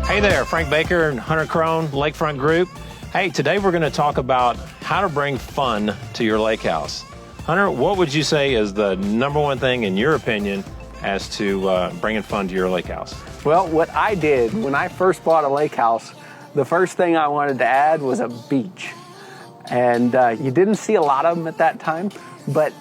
Hey there, Frank Baker and Hunter Crone, Lakefront Group. Hey, today we're going to talk about how to bring fun to your lake house. Hunter, what would you say is the number one thing in your opinion as to bringing fun to your lake house? Well, what I did when I first bought a lake house, the first thing I wanted to add was a beach. And you didn't see a lot of them at that time, but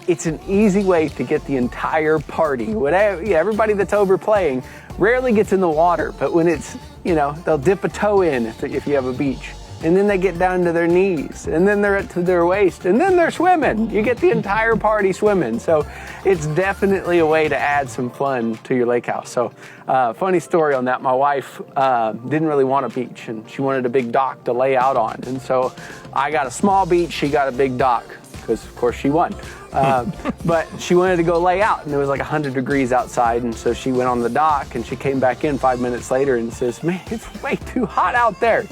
it's an easy way to get the entire party. Everybody that's over playing rarely gets in the water, but when it's, they'll dip a toe in if you have a beach. And then they get down to their knees, and then they're to their waist, and then they're swimming. You get the entire party swimming. So it's definitely a way to add some fun to your lake house. So funny story on that. My wife didn't really want a beach, and she wanted a big dock to lay out on. And so I got a small beach, she got a big dock, because of course she won. But she wanted to go lay out, and it was like 100 degrees outside, and so she went on the dock, and she came back in 5 minutes later and says, "Man, it's way too hot out there."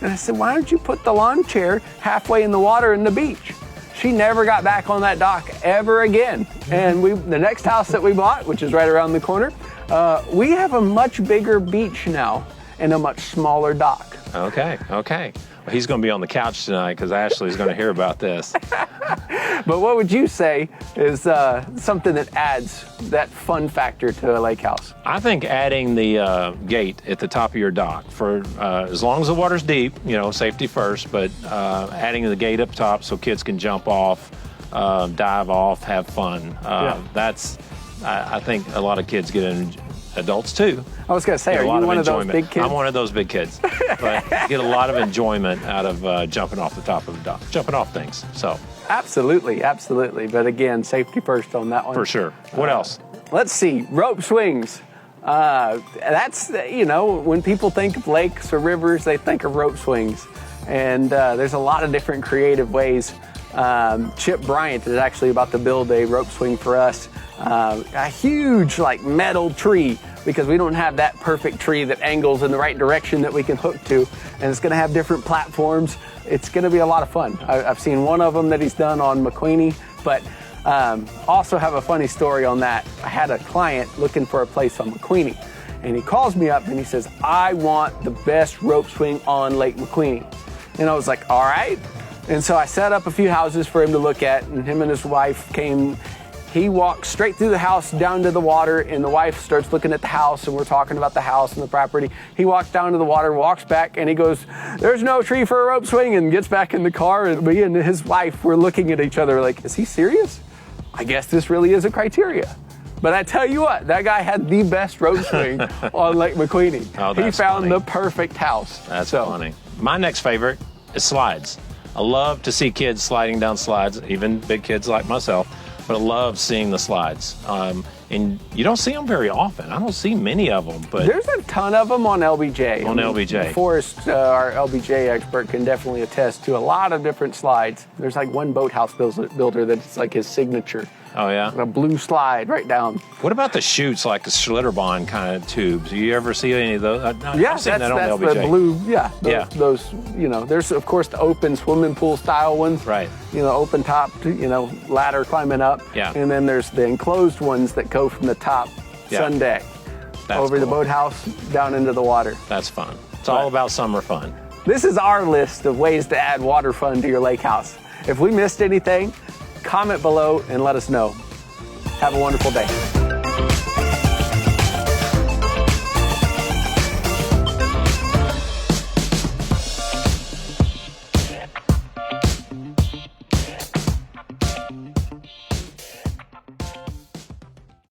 And I said, "Why don't you put the lawn chair halfway in the water in the beach?" She never got back on that dock ever again. And the next house that we bought, which is right around the corner, we have a much bigger beach now and a much smaller dock. Okay. Well, he's going to be on the couch tonight because Ashley's going to hear about this. But what would you say is something that adds that fun factor to a lake house? I think adding the gate at the top of your dock for as long as the water's deep, safety first, but adding the gate up top so kids can jump off, dive off, have fun. I think a lot of kids get in, adults too. I was going to say, are you one of those big kids? I'm one of those big kids, but get a lot of enjoyment out of jumping off the top of the dock, jumping off things. So. Absolutely. But again, safety first on that one. For sure. What else? Let's see, rope swings. That's, when people think of lakes or rivers, they think of rope swings. And there's a lot of different creative ways. Chip Bryant is actually about to build a rope swing for us. A huge metal tree, because we don't have that perfect tree that angles in the right direction that we can hook to. And it's going to have different platforms. It's going to be a lot of fun. I've seen one of them that he's done on McQueenie, but also have a funny story on that. I had a client looking for a place on McQueenie, and he calls me up and he says, "I want the best rope swing on Lake McQueenie." And I was like, all right. And so I set up a few houses for him to look at, and him and his wife came. He walks straight through the house down to the water, and the wife starts looking at the house, and we're talking about the house and the property. He walks down to the water, walks back, and he goes, "There's no tree for a rope swing," and gets back in the car, and me and his wife were looking at each other like, is he serious? I guess this really is a criteria. But I tell you what, that guy had the best rope swing on Lake McQueenie. Oh, he found funny. The perfect house. That's funny. My next favorite is slides. I love to see kids sliding down slides, even big kids like myself. But I love seeing the slides. And you don't see them very often. I don't see many of them, but there's a ton of them on LBJ. LBJ. Forrest, our LBJ expert, can definitely attest to a lot of different slides. There's one boathouse builder that's his signature. Oh, yeah? A blue slide right down. What about the chutes, like the Schlitterbahn kind of tubes? Do you ever see any of those? Yeah, I've seen that's that on LBJ. the blue, those, there's, of course, the open swimming pool style ones. Right. Open top, ladder climbing up. Yeah. And then there's the enclosed ones that go from the top sun deck over the boathouse down into the water. That's fun. It's all about summer fun. This is our list of ways to add water fun to your lake house. If we missed anything, comment below and let us know. Have a wonderful day.